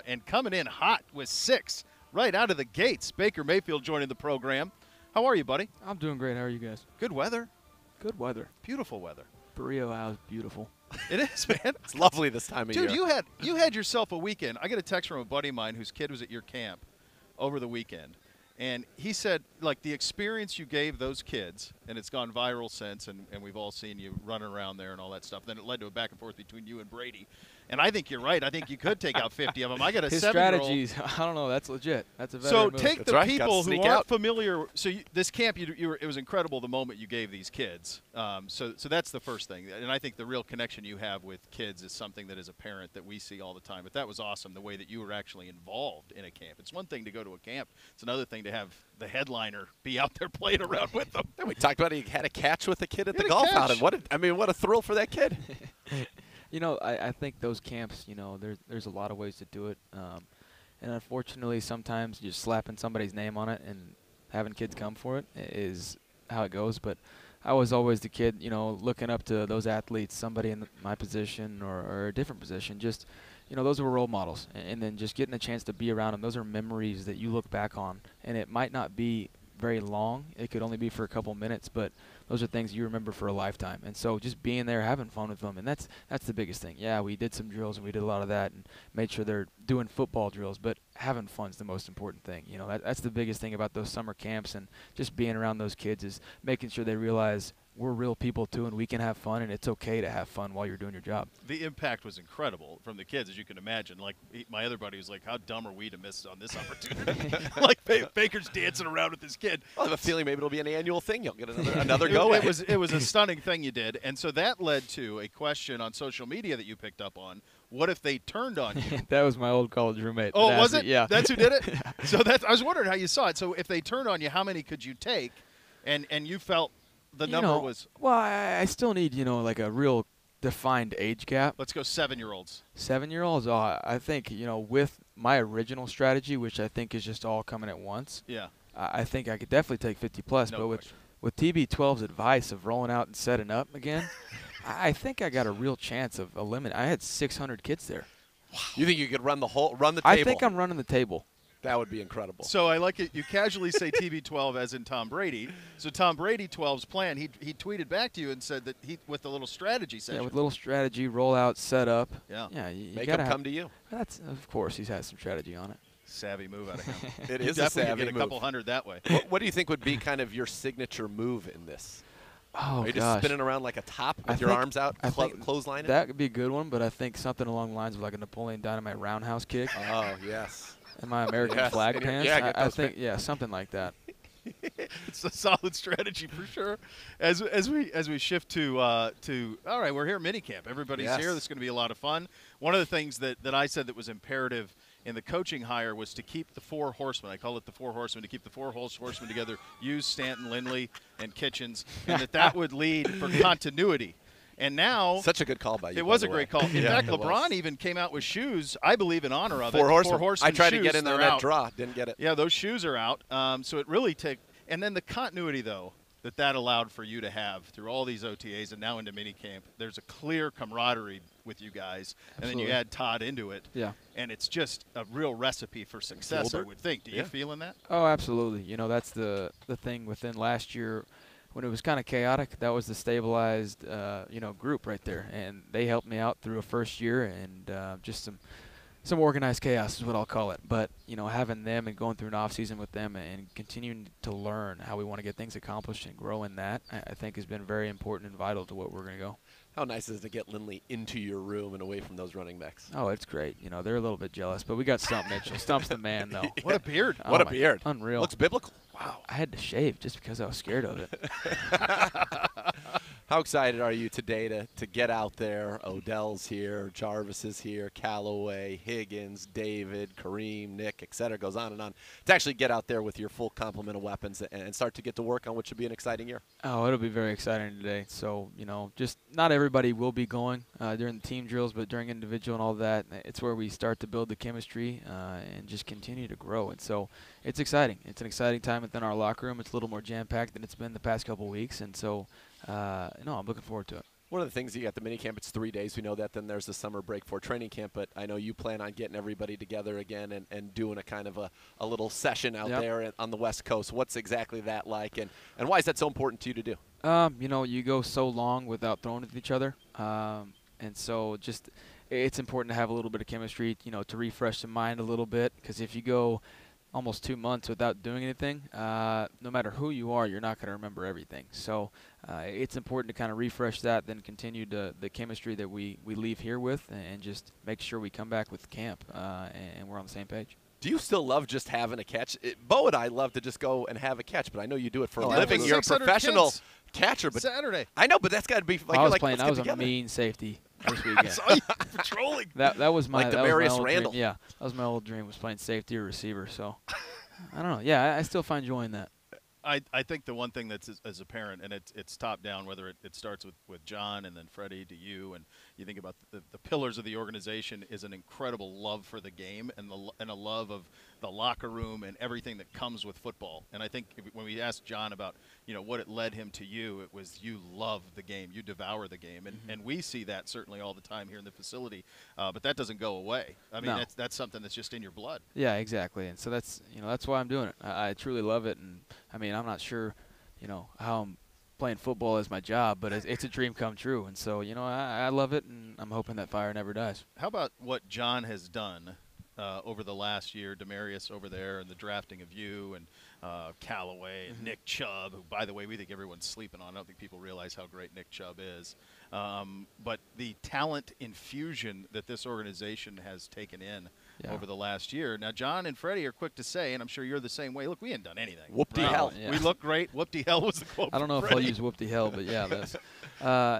And coming in hot with 6 right out of the gates. Baker Mayfield joining the program. How are you, buddy? I'm doing great. How are you guys? Good weather. Good weather. Beautiful weather. Burrito House, beautiful. It is, man. It's lovely this time of year. Dude, you had yourself a weekend. I got a text from a buddy of mine whose kid was at your camp over the weekend. And he said, like, the experience you gave those kids, and it's gone viral since, and we've all seen you running around there and all that stuff. Then it led to a back and forth between you and Brady. And I think you're right. I think you could take out 50 of them. I got a His 7-year-old. strategies, I don't know. That's legit. That's a veteran So move. take That's the right. people Gotta who sneak aren't out. familiar. So this camp, it was incredible the moment you gave these kids. So that's the first thing. And I think the real connection you have with kids is something that as a parent that we see all the time. But that was awesome, the way that you were actually involved in a camp. It's one thing to go to a camp. It's another thing to have the headliner be out there playing around with them. Yeah, we talked about he had a catch with a kid at He the had a golf catch. outing. What a thrill for that kid. You know, I think those camps, there's a lot of ways to do it. And unfortunately, sometimes just slapping somebody's name on it and having kids come for it is how it goes. But I was always the kid, looking up to those athletes, somebody in my position or a different position. Just, those were role models. And then just getting a chance to be around them, those are memories that you look back on. And it might not be very long. It could only be for a couple minutes, but those are things you remember for a lifetime. And so just being there, having fun with them, and that's the biggest thing. Yeah, we did some drills and we did a lot of that and made sure they're doing football drills, but having fun's the most important thing. That's the biggest thing about those summer camps and just being around those kids is making sure they realize we're real people too and we can have fun and it's okay to have fun while you're doing your job. The impact was incredible from the kids, as you can imagine. Like, my other buddy was like, how dumb are we to miss on this opportunity? Like, Baker's dancing around with his kid. I have a feeling maybe it'll be an annual thing. You'll get another go at It was a stunning thing you did. And so that led to a question on social media that you picked up on. What if they turned on you? That was my old college roommate. Oh, that was asked it? me. Yeah. That's who did it? So I was wondering how you saw it. So if they turned on you, how many could you take? And you felt the number was? Well, I still need, like a real defined age gap. Let's go 7-year-olds. 7-year-olds, I think, with my original strategy, which I think is just all coming at once, Yeah. I think I could definitely take 50+. No but question. with TB12's advice of rolling out and setting up again, I think I got a real chance of eliminating. I had 600 kids there. You think you could run the table? I think I'm running the table. That would be incredible. So I like it. You casually say TB12 as in Tom Brady. So Tom Brady 12's plan, he tweeted back to you and said that with the little strategy session. Yeah, with little strategy, roll out, set up. Yeah. Yeah, you Make gotta him have, come to you. That's, of course, he's had some strategy on it. Savvy move out of him. It You is a definitely savvy get a move. couple hundred that way. What do you think would be kind of your signature move in this? Oh, Are you gosh. just spinning around like a top with your arms out, clotheslining? That could be a good one, but I think something along the lines of like a Napoleon Dynamite roundhouse kick. Oh, yes. And my American Yes, flag and your- pants. yeah, get I those think, something like that. It's a solid strategy for sure. As we shift to all right, we're here at Minicamp. Everybody's Yes. here. This is going to be a lot of fun. One of the things that I said that was imperative in the coaching hire was to keep the 4 horsemen. I call it the 4 horsemen, to keep the 4 horsemen together. Use Stanton, Lindley, and Kitchens, and that would lead for continuity. And now, Such a good call by you. it was by a the great way. call. In Yeah, fact, it was. LeBron even came out with shoes, I believe, in honor of it. 4 The horsemen. 4 horsemen I tried to shoes, get in on they're that out. draw. Didn't get it. Yeah, those shoes are out. So it really and then the continuity, though, that allowed for you to have through all these OTAs and now into minicamp. There's a clear camaraderie with you guys, and then you Absolutely. add Todd into it. Yeah. And it's just a real recipe for success, I Gilbert. would think. Do you Yeah. feel in that? Oh, absolutely. That's the thing within last year when it was kind of chaotic. That was the stabilized, group right there, and they helped me out through a first year and just some organized chaos is what I'll call it. But having them and going through an off season with them and continuing to learn how we want to get things accomplished and grow in that, I think has been very important and vital to what we're going to go. How nice is it to get Lindley into your room and away from those running backs? Oh, it's great. They're a little bit jealous, but we got Stump Mitchell. Stump's the man, though. What a beard. Oh What a my- beard. Unreal. Looks biblical. Wow. I had to shave just because I was scared of it. How excited are you today to get out there? Odell's here, Jarvis is here, Callaway, Higgins, David, Kareem, Nick, et cetera, goes on and on. To actually get out there with your full complement of weapons and start to get to work on what should be an exciting year. Oh, it'll be very exciting today. So, just not everybody will be going during the team drills, but during individual and all that, it's where we start to build the chemistry and just continue to grow. And so it's exciting. It's an exciting time within our locker room. It's a little more jam-packed than it's been the past couple weeks. And so, I'm looking forward to it. One of the things, you got the minicamp, it's 3 days. We know that. Then there's the summer break for training camp. But I know you plan on getting everybody together again and doing a kind of a little session out there on the West Coast. What's exactly that like, and why is that so important to you to do? You know, you go so long without throwing at each other, and so just it's important to have a little bit of chemistry, you know, to refresh the mind a little bit. Because if you go almost 2 months without doing anything, no matter who you are, you're not going to remember everything. So it's important to kind of refresh that, then continue the chemistry that we leave here with, and just make sure we come back with camp and we're on the same page. Do you still love just having a catch? Bo and I love to just go and have a catch, but I know you do it for a living. You're a professional catcher. But Saturday. I know, but that's got to be like, I was like, playing. I was a mean safety this weekend. I saw you patrolling. That was my like that was my Demarius old Randall. dream. Yeah, that was my old dream, was playing safety or receiver. So I don't know. Yeah, I still find joy in that. I think the one thing that's as a parent, and it's top down, whether it starts with John and then Freddie to you, and you think about the pillars of the organization, is an incredible love for the game and a love of the locker room and everything that comes with football. And I think when we asked John about, you know, what it led him to you, it was you love the game, you devour the game, and we see that certainly all the time here in the facility, but that doesn't go away. I mean, No. that's something that's just in your blood. Yeah, exactly. And so that's why I'm doing it. I truly love it, and I mean, I'm not sure, you know, how I'm playing football as my job, but it's a dream come true. And so, you know, I love it, and I'm hoping that fire never dies. How about what John has done over the last year, Demarius over there, and the drafting of you and Callaway and Nick Chubb, who, by the way, we think everyone's sleeping on. I don't think people realize how great Nick Chubb is. But the talent infusion that this organization has taken in over the last year. Now, John and Freddie are quick to say, and I'm sure you're the same way, look, we ain't done anything. Whoop-de-hell. Yeah. We look great. Whoop-de-hell was the quote. I don't know from if I'll Freddie. use whoop-de-hell, but yeah, that's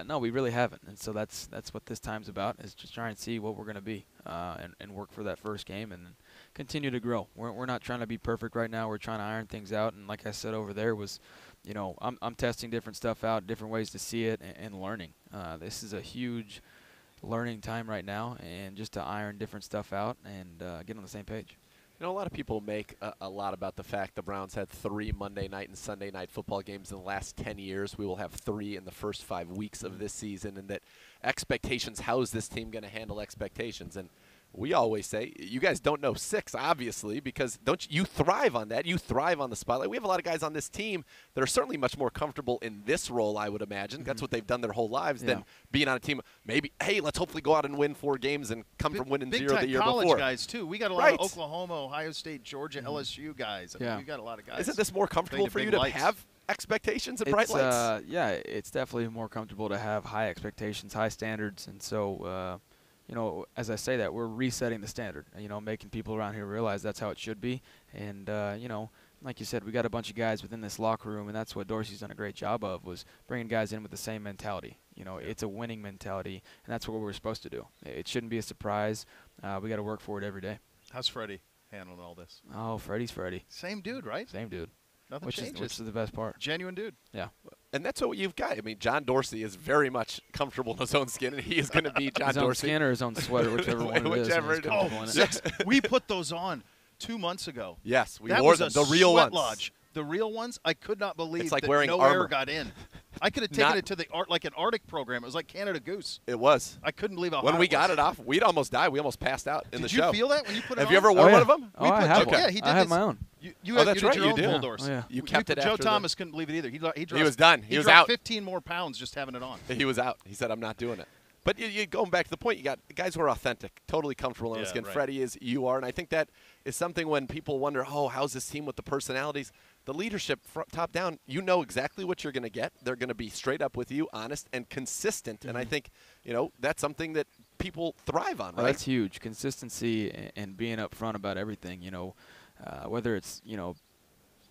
no, we really haven't. And so that's what this time's about, is just try and see what we're going to be and work for that first game and continue to grow. We're not trying to be perfect right now. We're trying to iron things out. And like I said over there was, you know, I'm testing different stuff out, different ways to see it, and learning. This is a huge learning time right now, and just to iron different stuff out and get on the same page. You know, a lot of people make a lot about the fact the Browns had 3 Monday night and Sunday night football games in the last 10 years. We will have 3 in the first 5 weeks of this season, and that expectations, how is this team going to handle expectations? And we always say, you guys don't know 6, obviously, because don't you thrive on that. You thrive on the spotlight. We have a lot of guys on this team that are certainly much more comfortable in this role, I would imagine. That's what they've done their whole lives, than being on a team. Maybe, hey, let's hopefully go out and win 4 games and come from winning 0 the year before. Big-time college guys, too. We got a lot of Oklahoma, Ohio State, Georgia, LSU guys. I mean, we got a lot of guys. Isn't this more comfortable for you to have expectations and bright lights? Yeah, it's definitely more comfortable to have high expectations, high standards, and so you know, as I say that, we're resetting the standard, you know, making people around here realize that's how it should be. And, you know, like you said, we got a bunch of guys within this locker room, and that's what Dorsey's done a great job of, was bringing guys in with the same mentality. You know, it's a winning mentality, and that's what we're supposed to do. It shouldn't be a surprise. We got to work for it every day. How's Freddie handling all this? Oh, Freddie's Freddie. Same dude, right? Same dude. Nothing Which changes. is the best part. Genuine dude. Yeah. And that's what you've got. I mean, John Dorsey is very much comfortable in his own skin, and he is going to be John his Dorsey. His own skin or his own sweater, whichever one it is. Whichever it is. We put those on 2 months ago. Yes, we that wore was them, a the real sweat ones. Lodge. The real ones, I could not believe it's like that wearing no armor. air got in. I could have taken it to the like an Arctic program. It was like Canada Goose. It was. I couldn't believe how when hot we it got was. it off, we'd almost died. We almost passed out in the show. Did you feel that when you put it on? Have you ever worn one of them? Oh, I have one. Yeah, he did. I have my own. That's right, your you own do. Bull Dorsey. Oh, yeah. You kept it Joe after Thomas couldn't believe it either. He dropped, he was done. He was dropped out. 15 more pounds just having it on. He was out. He said, I'm not doing it. But you going back to the point, you got guys who are authentic, totally comfortable in their skin. Right. Freddie is, you are. And I think that is something when people wonder, oh, how's this team with the personalities? The leadership, top down, you know exactly what you're going to get. They're going to be straight up with you, honest and consistent. And I think, you know, that's something that people thrive on, right? Well, that's huge. Consistency and being upfront about everything, you know, whether it's, you know,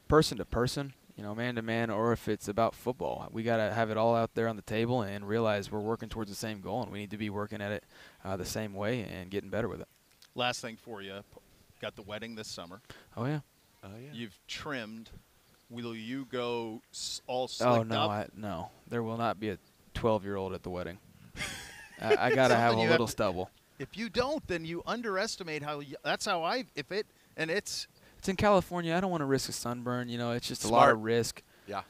person to person, you know, man to man, or if it's about football. We got to have it all out there on the table and realize we're working towards the same goal, and we need to be working at it the same way and getting better with it. Last thing for you, got the wedding this summer. Oh, yeah. Oh, yeah. You've trimmed. Will you go all slicked up? No. There will not be a 12-year-old at the wedding. I got to have a little stubble. If you don't, then you underestimate how that's how it's in California. I don't want to risk a sunburn. You know, it's just Smart. a lot of risk. Yeah,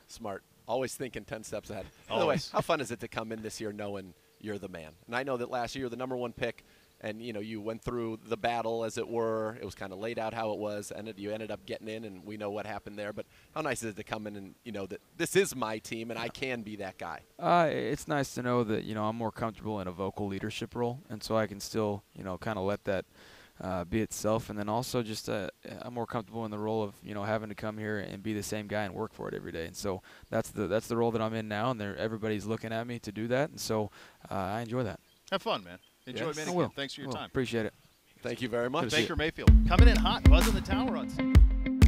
smart. Always thinking 10 steps ahead. By the way, Always. how fun is it to come in this year knowing you're the man? And I know that last year, the #1 pick, and you went through the battle, as it were. It was kind of laid out how it was, and you ended up getting in, and we know what happened there. But how nice is it to come in and that this is my team, and I can be that guy? It's nice to know that I'm more comfortable in a vocal leadership role, and so I can still kind of let that be itself, and then also just I'm more comfortable in the role of having to come here and be the same guy and work for it every day. And so that's the role that I'm in now, and everybody's looking at me to do that, and so I enjoy that. Have fun, man. Enjoy Yes. Minicamp. Thanks for your time. Appreciate it. Thank you very much. Baker Mayfield coming in hot, buzzing the tower on.